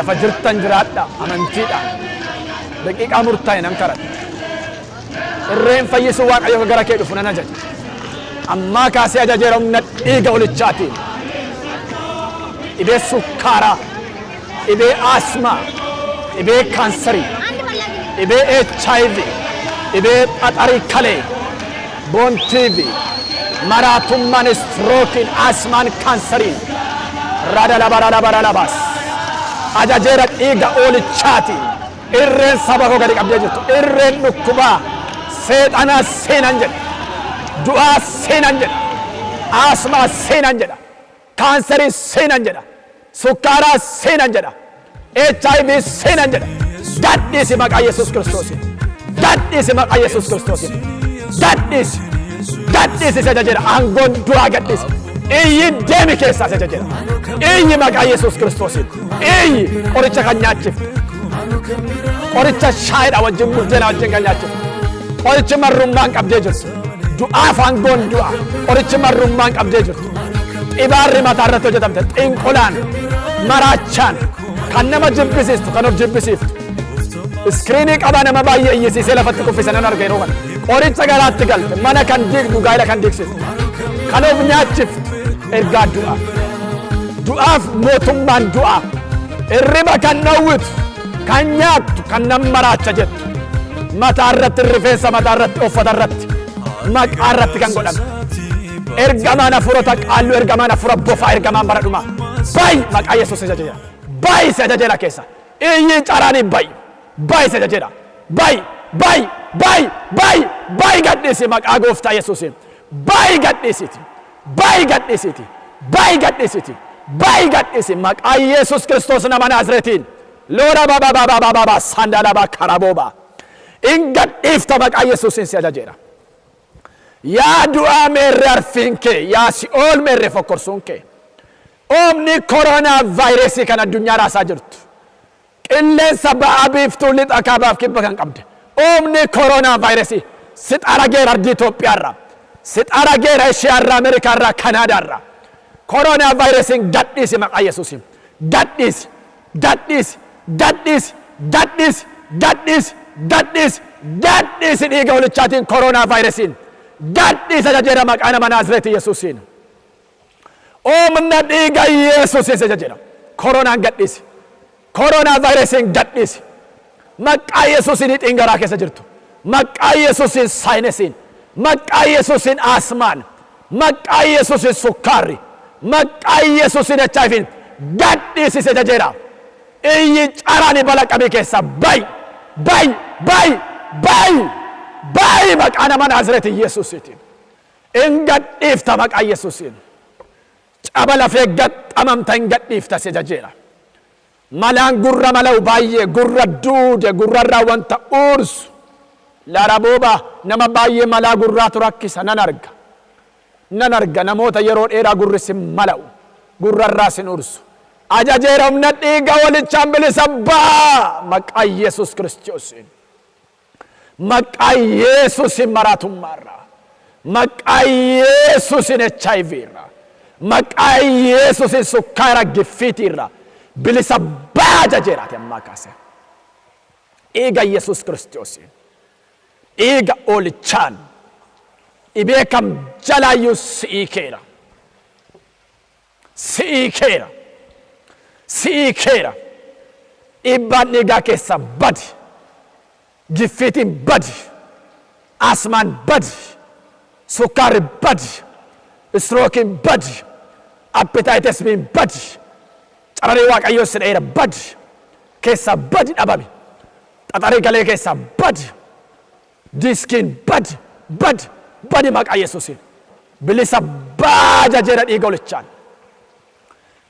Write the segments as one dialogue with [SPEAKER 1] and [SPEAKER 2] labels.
[SPEAKER 1] lafa jirtan jiraadha amantiidhaan daqiiqaa murtaa'e nan kadhadha irreen fayyisu waaqayyo gara kee dhufu nan ajaja ammaa kaasee ajajeera humna dhiiga olichaatiin dhibee sukkaaraa dhibee asmaa dhibee kaansarii dhibee HIV dhibee xaxarii kalee boontiivi maraatummaan istirookiin asmaan kaansariin radalabaralabaralabaas ajajeera dhiiga olichaatiin irreen saba koo gadi qabdee jirtu irreen dhukkubaa seexanaa seenan jedha du'aa seenan jedha asmaa seenan jedha kaansarii seenan jedha sukkaaraa seenan jedha HIV seenan jedha gadhiisi maqaa Yesuus Kiristoosiin gadhiisi maqaa Yesuus Kiristoosiin gadhiisi isa jedha aangoon du'aa gadhiisi iyyi deemi keessaa isa jedha iyyi maqaa Yesuus Kiristoosiin iyyi qoricha kan nyaachiftu qoricha shaayidha wajjin buddeena wajjin kan nyaachiftu qorichi marrummaan qabdee jirtu du'aaf aangoon du'a qorichi marrummaan qabdee jirtu ibaarri mataa irratti hojjetamte xinqulaan maraachaan kan nama jibbisiistu kan of jibbisiiftu iskiriinii qaba nama baay'ee iyyisiisee lafatti kuffise nan arga yeroo kana qoricha garaatti galte mana kan diigdu gaa'ela kan diigsiftu kan of nyaachiftu ergaa du'aaf mootummaan du'a irriba kan dhawwitu kan nyaattu kan nam maraacha jettu mataa irratti rifeensa mataa irratti uffata irratti maqaa irratti kan godhamtu ergamaan hafuurota qaalluu ergamaan hafuura bofaa ergamaan bara dhumaa bayi maqaa Yesuus isa jedha bayi isa jedha keessa iyyi caraanii bayi isa jedha bayi gadhiisi maqaa gooftaa Yesuusiin bayi gadhiisi maqaa Yesuus Kiristoos nama Naazreetiin loora baba sandalaba karabooba in gadhiifta maqaa Yesuusiin si ajajeera yaa du'aa meerre arfiin kee yaa si'ool meerre fokkorsuun kee oomni koronaa vaayirasii kan addunyaa raasaa jirtu qilleensa ba'aa biiftuu lixa kaabaaf kibba kan qabde oomni koronaa vaayirasii si xarageera ardii Itoophiyaarraa si xarageera Eshiyaarraa Ameerikaarraa Kanaadaarraa koronaa vaayirasiin gadhiisi maqaa Yesuusiin gadhiisi dhiiga olichaatiin koronaa vaayirasiin gadhiisa ajajeera maqaa nama Naazreetii Yesuusiin oomna dhiiga Yesuusiin isa jedha koronaan gadhiisi koronaa vaayirasiin gadhiisi maqaa Yesuusiin xingaraa keessa jirtu maqaa Yesuusiin saayinesiin maqaa Yesuusiin asmaan maqaa Yesuusiin sukkaarri maqaa Yesuusiin HIV'n gadhiisi isa jedha iyyi caraanii balaqamii keessa bayi maqaa nama Naazreetii Yesuusiitiin in gadhiifta maqaa Yesuusiin caba lafee gaxxamamta in gadhiifta si jajeera malaan gurra malau baay'ee gurra duude gurrarraa wanta uursu larabooba nama baay'ee malaa gurraatu rakkisa nan arga namoota yeroo dheeraa gurri sin malau gurrarraa sin uursu ajajeera humna dhiiga walichaan bilisa baa maqaa Yesuus Kiristoosiin maqaa Yesuusiin maraatummaarraa maqaa Yesuusiin HIV'irraa maqaa Yesuusiin sukkaara giffiitiirraa bilisa baa ajajeeraati ammaa kaase dhiiga Yesuus Kiristoosiin dhiiga olichaan dhibee kam jalaayyuu si'ii keera dhiibbaan dhiigaa keessa badi giffiitiin badi asmaan badi sukkaarri badi istirookiin badi appetaayitismiin badi cararii waaqayyoo si dheera badi keessa badi dhabame xaxarii galee keessa badi diskiin badi maqaa Yesuusiin bilisa baa ajajeera dhiiga olichaan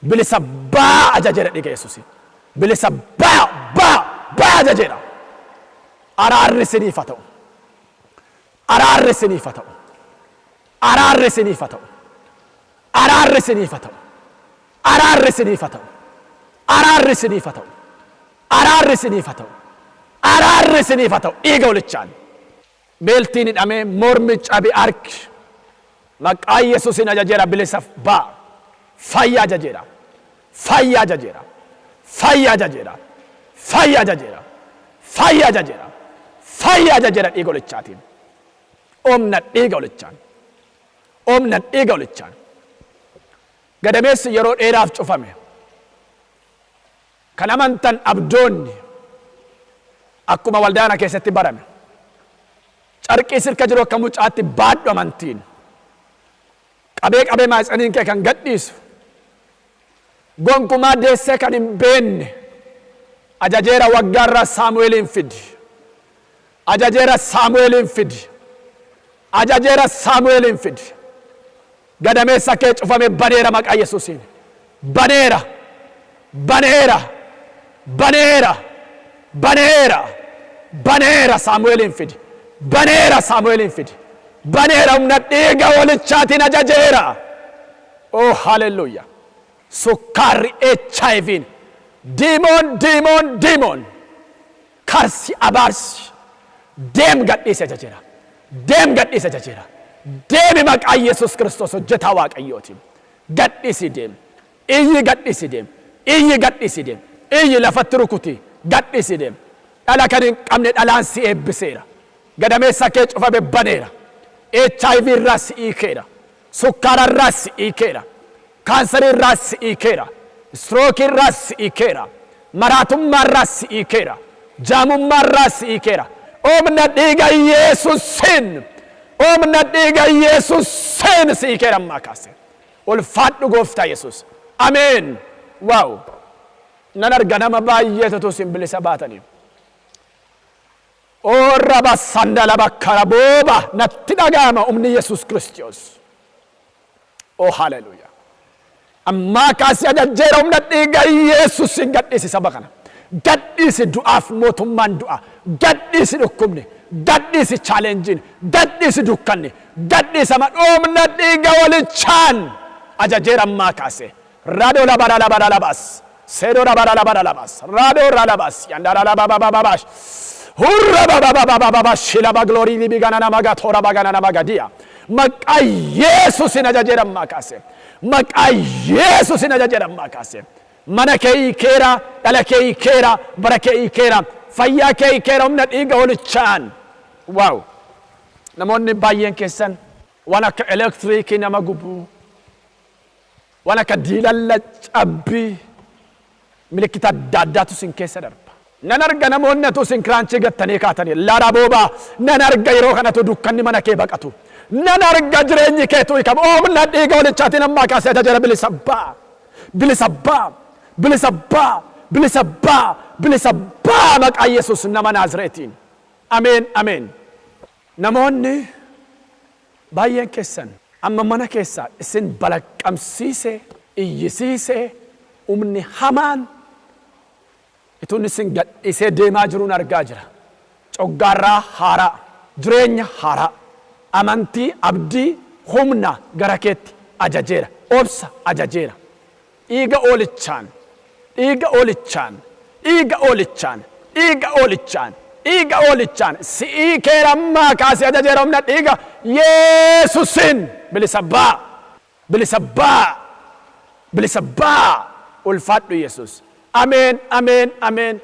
[SPEAKER 1] bilisa baa ajajeera dhiiga Yesuusiin bilisa baa ajajeera araarri siniif haa ta'u araarri siniif haa ta'u araarri siniif haa ta'u araarri siniif haa ta'u araarri siniif haa ta'u araarri siniif haa ta'u araarri siniif haa ta'u araarri siniif haa ta'u dhiiga olichaan beeltiin hidhamee mormi cabi arki maqaa Yesuusiin ajajeera bilisa baa fayyaa ajajeera fayyaa ajajeera, fayyaa ajajeera, fayyaa ajajeera, fayyaa ajajeera dhiiga holichaatiin. Humna dhiiga holichaan, humna dhiiga holichaan. Gadameessi yeroo dheeraaf cufame. Kan amantan abdoonni akkuma waldaana keessatti barame. Carqii sirka jiru akka mucaatti baadhu amantiin. Qabee maatsaniin kee kan gadhiisu. Gonkumaa deessee kan hin beenne. Ajajeera waggaarraa Saamu'eeliin fidi. Ajajeera Saamu'eeliin fidi. Ajajeera Saamu'eeliin fidi. Gadameessa kee cufame baneera maqaa Yesuusiin. Baneera. Baneera. Baneera. Baneera. Baneera Saamu'eeliin fidi. Baneera Saamu'eeliin fidi. Baneera humna dhiiga holichaatiin ajajeera. Oh hallelujah. Sukkaarri HIV'n. Diimoon. Karsi abaarsi. Deem gadhiise ajajeera. Deem gadhiise ajajeera. Deemi maqaa Yesuus Kiristoos hojjetaa Waaqayyootiin. Gadhiisi deem. Iyyi gadhiisi deem. Iyyi gadhiisi deem. Iyyi lafatti rukuti. Gadhiisi deem. Dhala kan hin qabne dhalaan si eebbiseera. Gadameessa kee cufame baneera. HIV irraa si hiikeera. Sukkaara irraa si hiikeera. Kaansarii irraa si hiikeera. Strookii irraa si hiikeera. Maraatummaa irraa si hiikeera. Jaamummaa irraa si hiikeera. Humna dhiiga Yesuusiin. Humna dhiiga Yesuusiin si hiikeera ammaa kaase. Ulfaadhu gooftaa Yesuus. Ameen. Waaw. Nan arga nama baay'eetu sin bilisa baatanii. Orraba sandala bakkara booba natti dhaga'ama humni Yesuus Kiristoos. Oh hallelujah. Ammaa kaasii ajajeera humna dhiiga Yesuusiin gadhiisi saba kana. Gadhiisi du'aaf mootummaan du'a. Gadhiisi dhukkubni. Gadhiisi chaalenjiin. Gadhiisi dukkanni. Gadhiisa humna dhiiga holichaan ajajeera ammaa kaase. Raadoo labas. Seedoo labas. Raadoo labas. Yandara labas. Hurra baba shilaba glory ni bigana namaga tora bagana namaga dia. Maqaa Yesuusin ajajeera ammaa kaase. Maqaa Yesuusin ajajeera ammaa kaase. Mana kee hiikeera, dhala kee hiikeera, bara kee hiikeera, fayyaa kee hiikeera humna dhiiga holichaan. Waaw. Namoonni baay'een keessan waan akka elektiriikii nama gubuu, waan akka diilalla cabbii, milikkita adda addaatu sin keessa darba. Nan arga namoonni atu sin kiraanchii gattanii kaatanii laara boobaa nan arga yeroo kanatu dukkanni mana kee baqatu. Nan arga jireenyi keetu hiikamu humna dhiiga holichaatiin ammaa kaasee ajajeera bilisa baa. Bilisa baa. Bilisa baa. Bilisa baa. Bilisa baa maqaa Yesuus nama Naazreetiin. Ameen ameen. Namoonni baay'een keessan amma mana keessaa isin balaqqamsiise iyyisiise humni hamaan ituun isin gadhiisee deemaa jiruun argaa jira. Coggaarraa haaraa, jireenya haaraa, amantii, abdii, humna gara keetti ajajeera. Obsa ajajeera. Dhiiga hoolichaan, dhiiga hoolichaan, dhiiga hoolichaan, dhiiga hoolichaan, dhiiga hoolichaan si'ii keerammaa kaasee ajajeera humna dhiiga Yesuusin bilisa baa, bilisa baa, bilisa baa ulfaadhu Yesuus. Ameen, ameen, ameen.